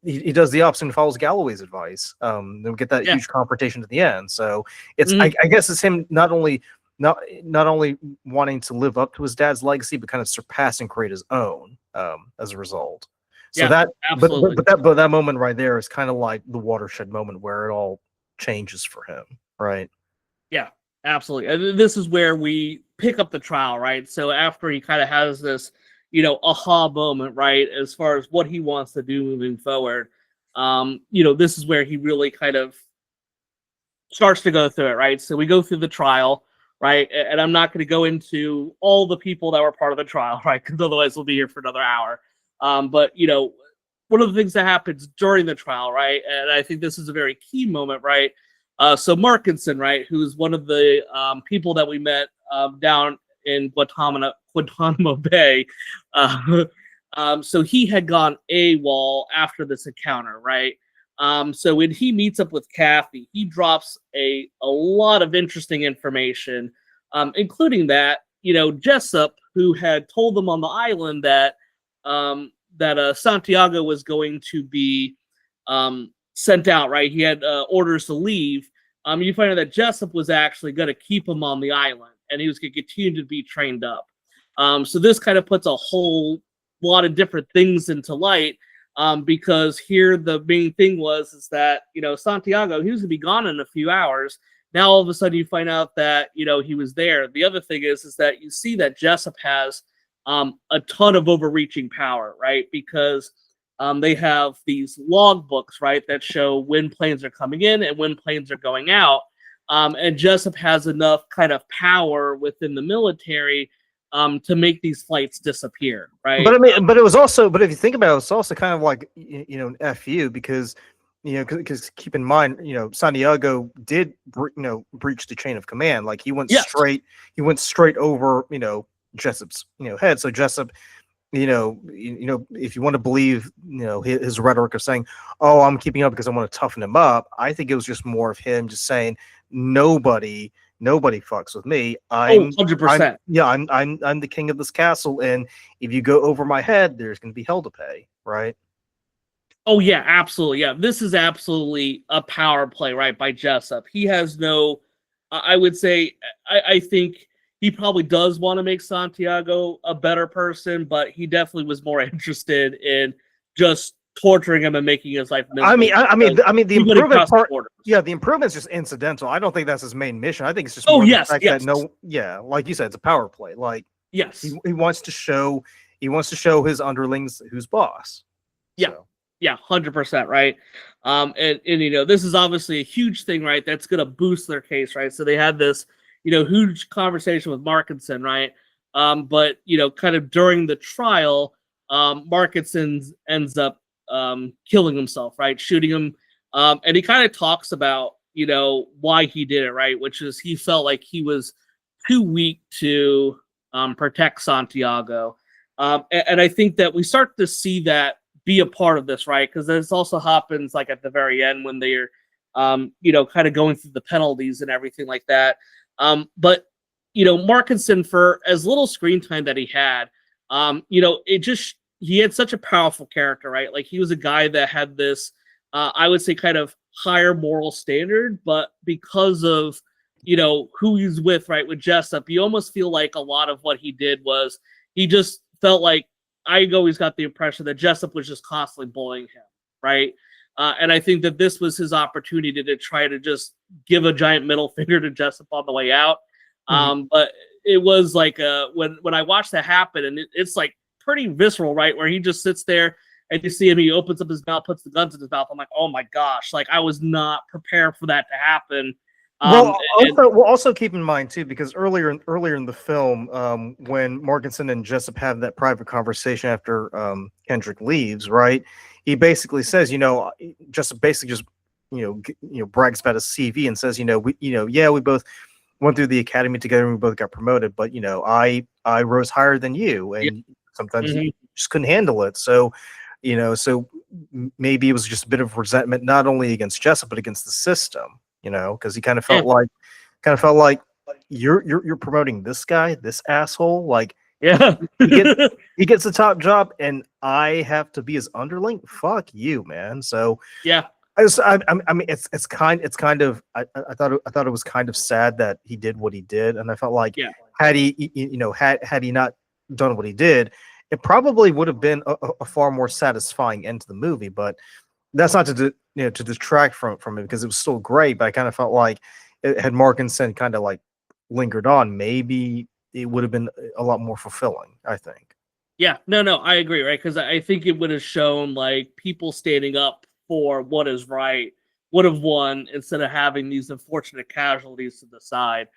the opposite and follows Galloway's advice. Then we get that huge confrontation at the end. So it's I guess it's him not only not only wanting to live up to his dad's legacy, but kind of surpass and create his own as a result. So Yeah, that, absolutely. but that moment right there is kind of like the watershed moment where it all changes for him, right? Yeah, absolutely. And this is where we pick up the trial, right? So after he kind of has this, aha moment, right, as far as what he wants to do moving forward, this is where he really kind of starts to go through it, right? So we go through the trial, right? And I'm not going to go into all the people that were part of the trial, right? Because otherwise we'll be here for another hour. But one of the things that happens during the trial, right? And I think this is a very key moment, right? So Markinson, right, who's one of the people that we met down in Guantanamo Bay. So he had gone AWOL after this encounter, right? So when he meets up with Kaffee, he drops a lot of interesting information, including that, Jessup, who had told them on the island that Santiago was going to be sent out, right? He had orders to leave. You find out that Jessup was actually going to keep him on the island, and he was going to continue to be trained up. So this kind of puts a whole lot of different things into light. Because here the main thing is that Santiago, he was gonna be gone in a few hours. Now all of a sudden you find out that he was there. The other thing is that you see that Jessup has a ton of overreaching power, right? Because they have these log books, right, that show when planes are coming in and when planes are going out. And Jessup has enough kind of power within the military to make these flights disappear, right? But I mean, but it was also, but if you think about it, it's also kind of like an FU because because keep in mind, Santiago did breach the chain of command. Like he went straight over Jessup's head. So Jessup, if you want to believe his rhetoric of saying, "Oh, I'm keeping up because I want to toughen him up," I think it was just more of him just saying, "Nobody fucks with me. I'm 100%. I'm the king of this castle, and if you go over my head, there's going to be hell to pay." Right? Oh yeah, absolutely. Yeah, this is absolutely a power play, right, by Jessup. He has no. I would say. I think he probably does want to make Santiago a better person, but he definitely was more interested in just torturing him and making his life miserable. I mean, the improvement part. Yeah, the improvement's just incidental. I don't think that's his main mission. I think it's just more the fact that like you said, it's a power play. Like yes, he wants to show his underlings who's boss. Yeah. So. Yeah, 100%, right? And this is obviously a huge thing, right? That's going to boost their case, right? So they had this, huge conversation with Markinson, right? But kind of during the trial, Markinson ends up killing himself, right? Shooting him, and he kind of talks about why he did it, right? Which is he felt like he was too weak to protect Santiago, and I think that we start to see that be a part of this, right? Because this also happens like at the very end when they're, kind of going through the penalties and everything like that. But Markinson, for as little screen time that he had, he had such a powerful character, right? Like he was a guy that had this, I would say, kind of higher moral standard, but because of who he's with, right, with Jessup, you almost feel like a lot of what he did was he just felt like. I always got the impression that Jessup was just constantly bullying him, right? And I think that this was his opportunity to try to just give a giant middle finger to Jessup on the way out. But it was like when I watched that happen, and it's like pretty visceral, right? Where he just sits there and you see him, he opens up his mouth, puts the guns in his mouth. I'm like, oh my gosh, like I was not prepared for that to happen. Also keep in mind too, because earlier in the film, when Morganson and Jessup have that private conversation after Kendrick leaves, right? He basically says, Jessup basically just brags about his CV and says, we both went through the academy together and we both got promoted, but I rose higher than you, and sometimes you just couldn't handle it. So, so maybe it was just a bit of resentment, not only against Jessup but against the system. Because he kind of felt like you're promoting this guy, this asshole. Like, he gets the top job, and I have to be his underling. Fuck you, man. So I mean, it's kind of. I thought it was kind of sad that he did what he did, and I felt like Yeah. had he, had he not done what he did, it probably would have been a far more satisfying end to the movie. But that's not to detract from it, because it was still great. But I kind of felt like had Markinson kind of like lingered on, maybe it would have been a lot more fulfilling, I think. Yeah, no, I agree, right? Because I think it would have shown like people standing up for what is right would have won instead of having these unfortunate casualties to the side.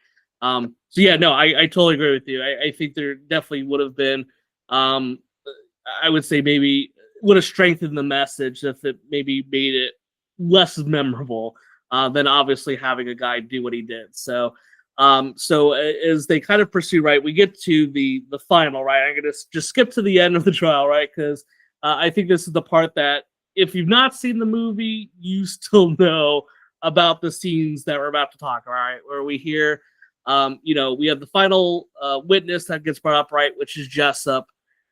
So yeah, no, I totally agree with you. I think there definitely would have been, I would say maybe would have strengthened the message if it maybe made it less memorable than obviously having a guy do what he did. So as they kind of pursue, right, we get to the final, right? I'm gonna just skip to the end of the trial, right? Because I think this is the part that if you've not seen the movie, you still know about the scenes that we're about to talk, all right? Where we hear, we have the final witness that gets brought up, right, which is Jessup,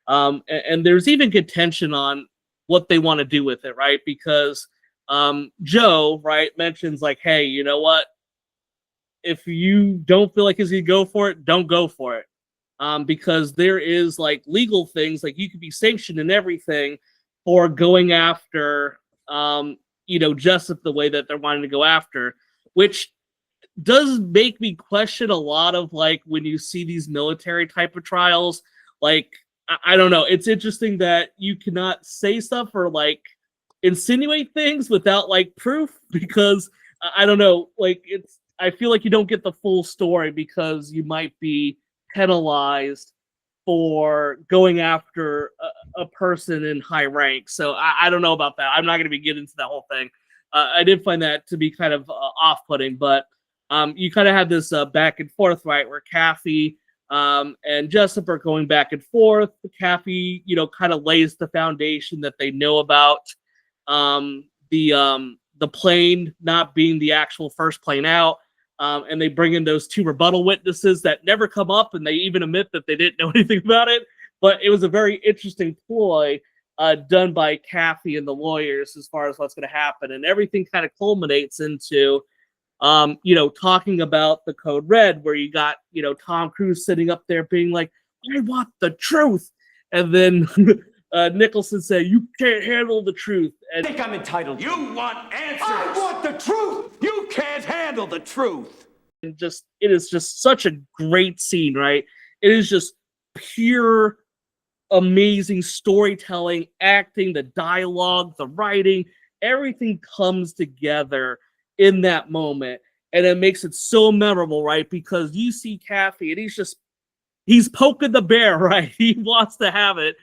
and there's even contention on what they want to do with it, right? Because Joe, right, mentions like, hey, you know what? If you don't feel like he's gonna go for it, don't go for it. Because there is like legal things, like you could be sanctioned and everything for going after, Jessup the way that they're wanting to go after, which does make me question a lot of like when you see these military type of trials. Like, I don't know. It's interesting that you cannot say stuff or like insinuate things without like proof, because I don't know. Like I feel like you don't get the full story because you might be penalized for going after a person in high rank. So I don't know about that. I'm not going to be getting into that whole thing. I did find that to be kind of off-putting, but you kind of have this back and forth, right, where Kaffee and Jessup are going back and forth. Kaffee, kind of lays the foundation that they know about the plane not being the actual first plane out. And they bring in those two rebuttal witnesses that never come up, and they even admit that they didn't know anything about it. But it was a very interesting ploy done by Kaffee and the lawyers as far as what's going to happen. And everything kind of culminates into, talking about the Code Red, where you got, Tom Cruise sitting up there being like, I want the truth. And then Nicholson said, you can't handle the truth. And I think I'm entitled. You want answers. I want the truth. You can't handle the truth. And it is just such a great scene, right? It is just pure, amazing storytelling, acting, the dialogue, the writing, everything comes together in that moment. And it makes it so memorable, right? Because you see Kaffee and he's poking the bear, right? He wants to have it.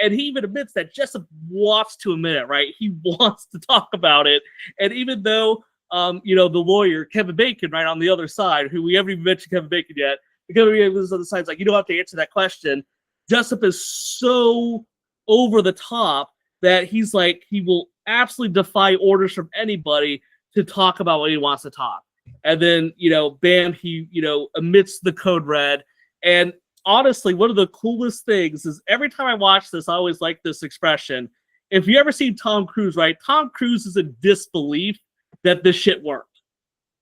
And he even admits that Jessup wants to admit it, right? He wants to talk about it. And even though, the lawyer, Kevin Bacon, right, on the other side, who we haven't even mentioned Kevin Bacon yet, Kevin Bacon on the other side is like, you don't have to answer that question. Jessup is so over the top that he's like, he will absolutely defy orders from anybody to talk about what he wants to talk. And then, bam, he, admits the Code Red. And honestly, one of the coolest things is every time I watch this, I always like this expression. If you ever seen Tom Cruise, right? Tom Cruise is in disbelief that this shit worked.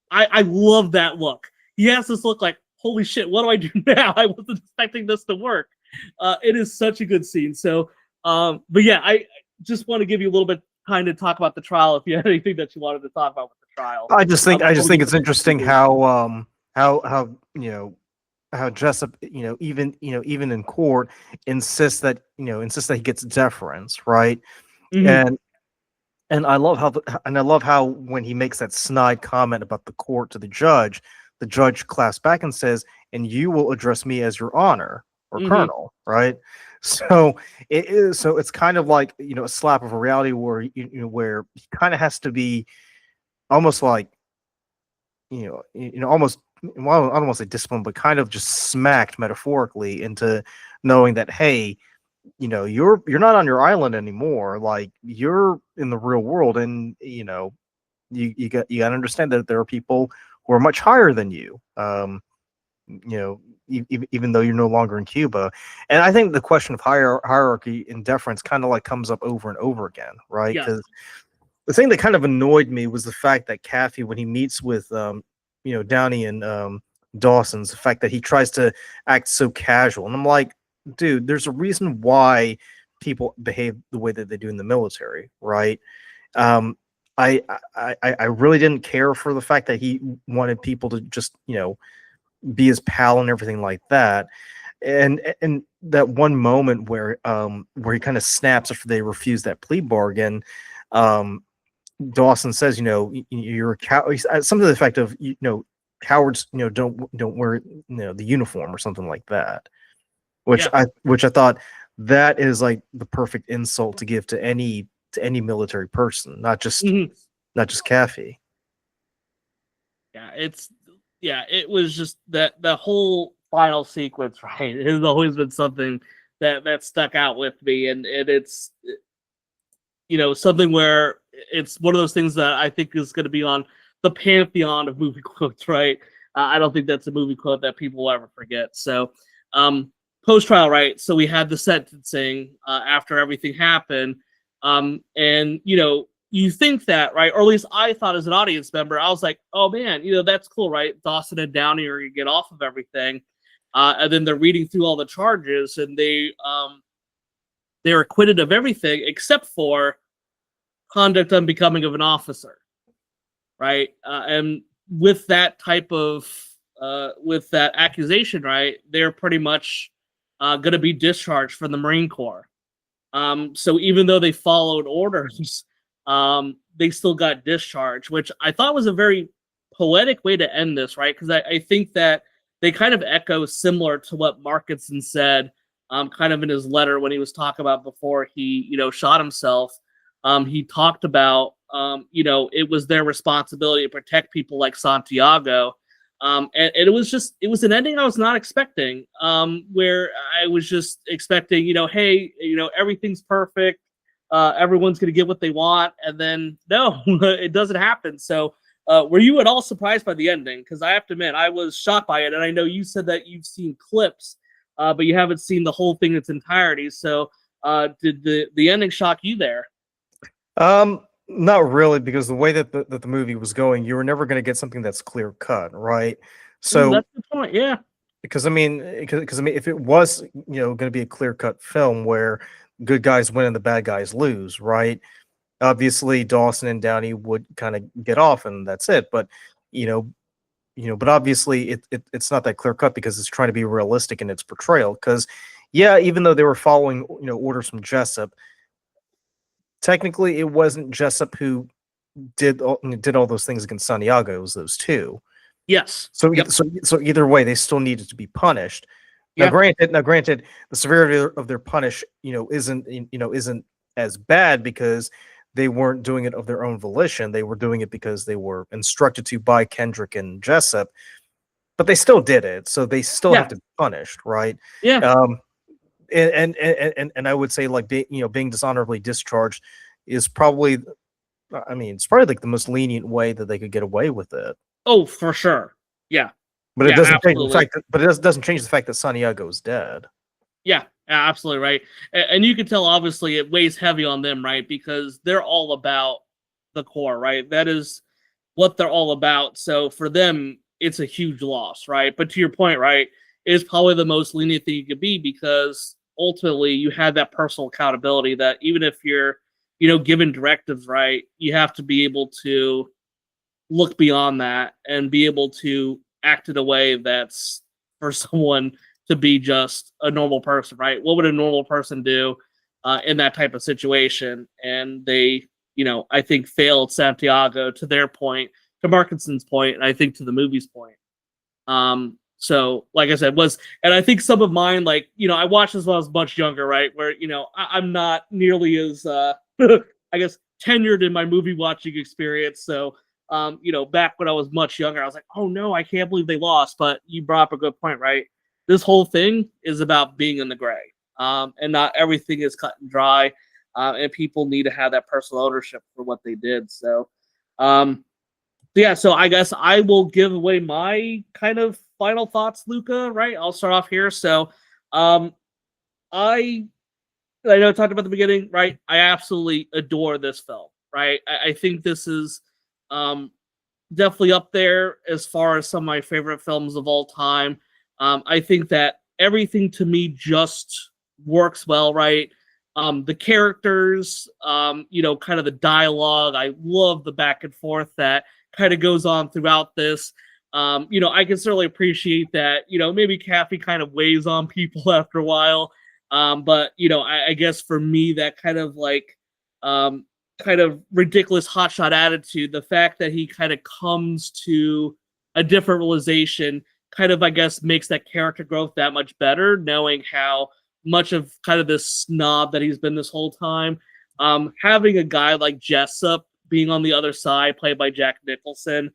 I love that look. He has this look like, holy shit, what do I do now? I wasn't expecting this to work. It is such a good scene. So, but yeah, I just want to give you a little bit time to talk about the trial if you had anything that you wanted to talk about with the trial. I just think it's interesting how Jessup, even in court, insists that he gets deference, right? Mm-hmm. And I love how when he makes that snide comment about the court to the judge claps back and says, "And you will address me as your honor or colonel," right? So it's kind of like a slap of a reality where where he kind of has to be almost like almost, well, I don't want to say disciplined, but kind of just smacked metaphorically into knowing that, hey, you're not on your island anymore. Like, you're in the real world, and you got to understand that there are people who are much higher than you. Even though you're no longer in Cuba. And I think the question of hierarchy and deference kind of like comes up over and over again, right? Because the thing that kind of annoyed me was the fact that Kaffee, when he meets with Downey and Dawson's, the fact that he tries to act so casual, and I'm like, dude, there's a reason why people behave the way that they do in the military, right? Um, I really didn't care for the fact that he wanted people to just be his pal and everything like that. And that one moment where he kind of snaps after they refuse that plea bargain, Dawson says, you're a coward, something to the effect of, cowards, don't wear, the uniform or something like that. Which Yeah. I thought that is like the perfect insult to give to any military person, not just Kaffee. It was just that the whole final sequence, right? It has always been something that stuck out with me, and it's something where it's one of those things that I think is going to be on the pantheon of movie quotes, right? I don't think that's a movie quote that people will ever forget. So, post trial, right? So we had the sentencing after everything happened, and you think that, right? Or at least I thought as an audience member, I was like, oh man, that's cool, right? Dawson and Downey are gonna get off of everything, and then they're reading through all the charges, and they're acquitted of everything except for conduct unbecoming of an officer, right? And with that type of with that accusation, right, they're pretty much going to be discharged from the Marine Corps. So even though they followed orders, they still got discharged, which I thought was a very poetic way to end this, right? Because I think that they kind of echo similar to what Markinson said, kind of in his letter when he was talking about before he, shot himself. He talked about, it was their responsibility to protect people like Santiago. And it was an ending I was not expecting, where I was just expecting, hey, everything's perfect. Everyone's going to get what they want. And then, no, it doesn't happen. So were you at all surprised by the ending? Because I have to admit, I was shocked by it. And I know you said that you've seen clips, but you haven't seen the whole thing in its entirety. So did the ending shock you there? Not really, because the way that the movie was going, you were never going to get something that's clear cut, right? So that's the point, yeah. Because I mean, if it was going to be a clear cut film where good guys win and the bad guys lose, right? Obviously, Dawson and Downey would kind of get off, and that's it. But but obviously, it's not that clear cut because it's trying to be realistic in its portrayal. Because even though they were following orders from Jessup, technically, it wasn't Jessup who did all those things against Santiago. It was those two. Yes. So either way, they still needed to be punished. Now, Yeah. granted, the severity of their punish, isn't as bad because they weren't doing it of their own volition. They were doing it because they were instructed to by Kendrick and Jessup. But they still did it, so they still have to be punished, right? Yeah. And I would say like being dishonorably discharged is probably, it's probably like the most lenient way that they could get away with it. Oh, for sure. Yeah. But it doesn't change the fact that, it doesn't change the fact that Santiago is dead. Yeah, absolutely right. And you can tell obviously it weighs heavy on them, right? Because they're all about the core, right? That is what they're all about. So for them, it's a huge loss, right? But to your point, right, it's probably the most lenient thing you could be because ultimately you have that personal accountability that even if you're, given directives, right, you have to be able to look beyond that and be able to act in a way that's for someone to be just a normal person, right? What would a normal person do in that type of situation? And they, I think failed Santiago to their point, to Markinson's point, and I think to the movie's point. So like I said, and I think some of mine, like, I watched this when I was much younger, right? Where, I'm not nearly as, I guess, tenured in my movie watching experience. So, back when I was much younger, I was like, oh no, I can't believe they lost. But you brought up a good point, right? This whole thing is about being in the gray. And not everything is cut and dry. And people need to have that personal ownership for what they did. So, so I guess I will give away my kind of final thoughts, Luka, right? I'll start off here. So, I know I talked about the beginning, right? I absolutely adore this film. right? I think this is definitely up there as far as some of my favorite films of all time. I think that everything to me just works well, right? The characters, kind of the dialogue. I love the back and forth that kind of goes on throughout this. I can certainly appreciate that, maybe Kaffee kind of weighs on people after a while. But I guess for me, that kind of kind of ridiculous hotshot attitude, the fact that he kind of comes to a different realization kind of, I guess, makes that character growth that much better, knowing how much of kind of this snob that he's been this whole time. Having a guy like Jessup being on the other side, played by Jack Nicholson,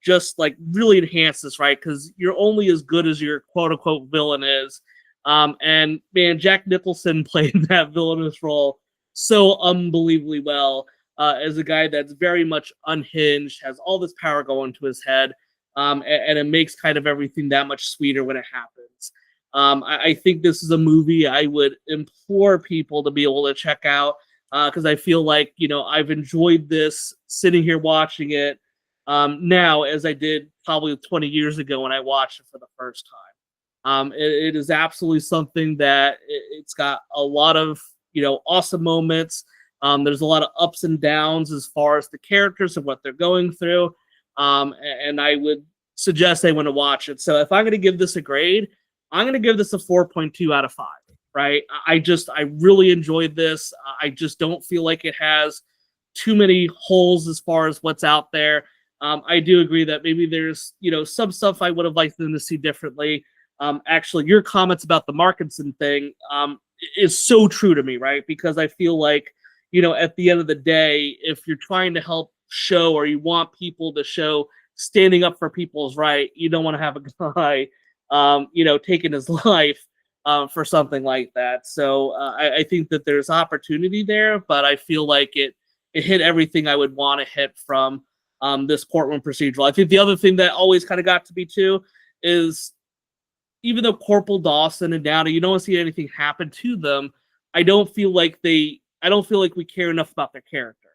just really enhances, right? Because you're only as good as your quote unquote villain is. And man, Jack Nicholson played that villainous role so unbelievably well, as a guy that's very much unhinged, has all this power going to his head, and it makes kind of everything that much sweeter when it happens. I think this is a movie I would implore people to be able to check out, because I feel like, I've enjoyed this sitting here watching it now as I did probably 20 years ago when I watched it for the first time. It is absolutely something that it's got a lot of awesome moments. There's a lot of ups and downs as far as the characters and what they're going through. And I would suggest they want to watch it. So if I'm going to give this a grade, I'm going to give this a 4.2 out of 5, right? I really enjoyed this. I just don't feel like it has too many holes as far as what's out there. I do agree that maybe there's, some stuff I would have liked them to see differently. Actually, your comments about the Markinson thing is so true to me, right? Because I feel like, at the end of the day, if you're trying to help show, or you want people to show standing up for people's right, you don't want to have a guy, taking his life for something like that. So I think that there's opportunity there, but I feel like it hit everything I would want to hit from this courtroom procedural. I think the other thing that always kind of got to me too is, even though Corporal Dawson and Downey, you don't see anything happen to them, I don't feel like we care enough about their character.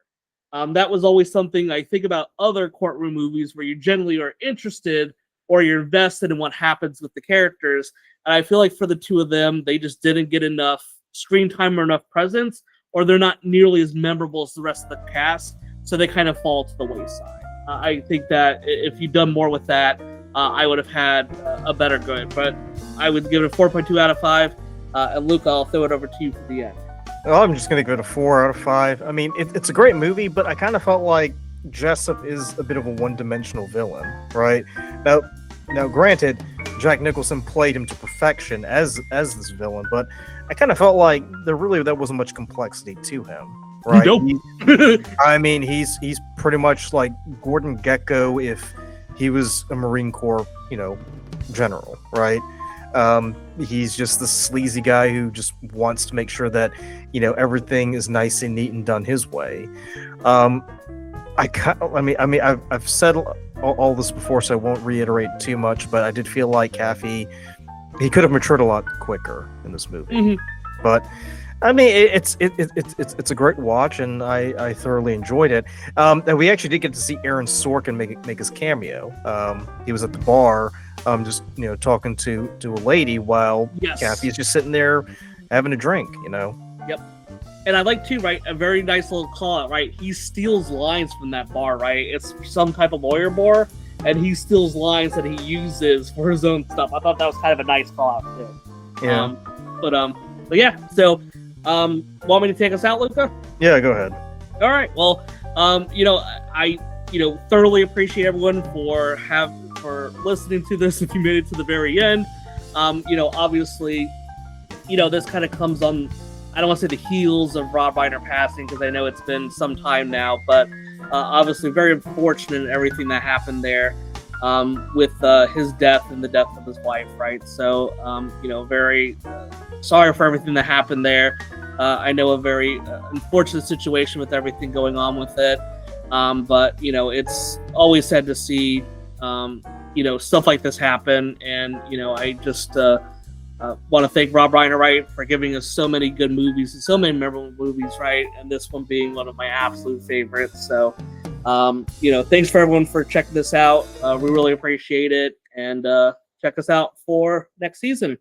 That was always something I think about other courtroom movies where you generally are interested or you're invested in what happens with the characters. And I feel like for the two of them, they just didn't get enough screen time or enough presence, or they're not nearly as memorable as the rest of the cast, so they kind of fall to the wayside. I think that if you'd done more with that, I would have had a better grade, but I would give it a 4.2 out of 5. And Luka, I'll throw it over to you for the end. Well, I'm just going to give it a 4 out of 5. I mean, it's a great movie, but I kind of felt like Jessup is a bit of a one-dimensional villain, right? Now, granted, Jack Nicholson played him to perfection as this villain, but I kind of felt like there wasn't much complexity to him, right? Nope. I mean, he's pretty much like Gordon Gekko if he was a Marine Corps, general, right? He's just the sleazy guy who just wants to make sure that, everything is nice and neat and done his way. I've said all this before, so I won't reiterate too much, but I did feel like Kaffee, he could have matured a lot quicker in this movie. Mm-hmm. But I mean, it's a great watch, and I thoroughly enjoyed it. And we actually did get to see Aaron Sorkin make his cameo. He was at the bar, just talking to a lady while Kaffee is just sitting there having a drink. Yep. And I like too, right? A very nice little call out, right? He steals lines from that bar, right? It's some type of lawyer bar, and he steals lines that he uses for his own stuff. I thought that was kind of a nice call out too. Yeah. But yeah. So, want me to take us out, Luka? Yeah, go ahead. All right. Well, I thoroughly appreciate everyone for listening to this. If you made it to the very end, obviously, this kind of comes on, I don't want to say the heels of Rob Reiner passing, because I know it's been some time now, but obviously very unfortunate in everything that happened there with his death and the death of his wife, right? So, very sorry for everything that happened there. I know a very unfortunate situation with everything going on with it, but, it's always sad to see, stuff like this happen, and, I just... Want to thank Rob Reiner, right, for giving us so many good movies and so many memorable movies, right, and this one being one of my absolute favorites. So, thanks for everyone for checking this out. We really appreciate it, and check us out for next season.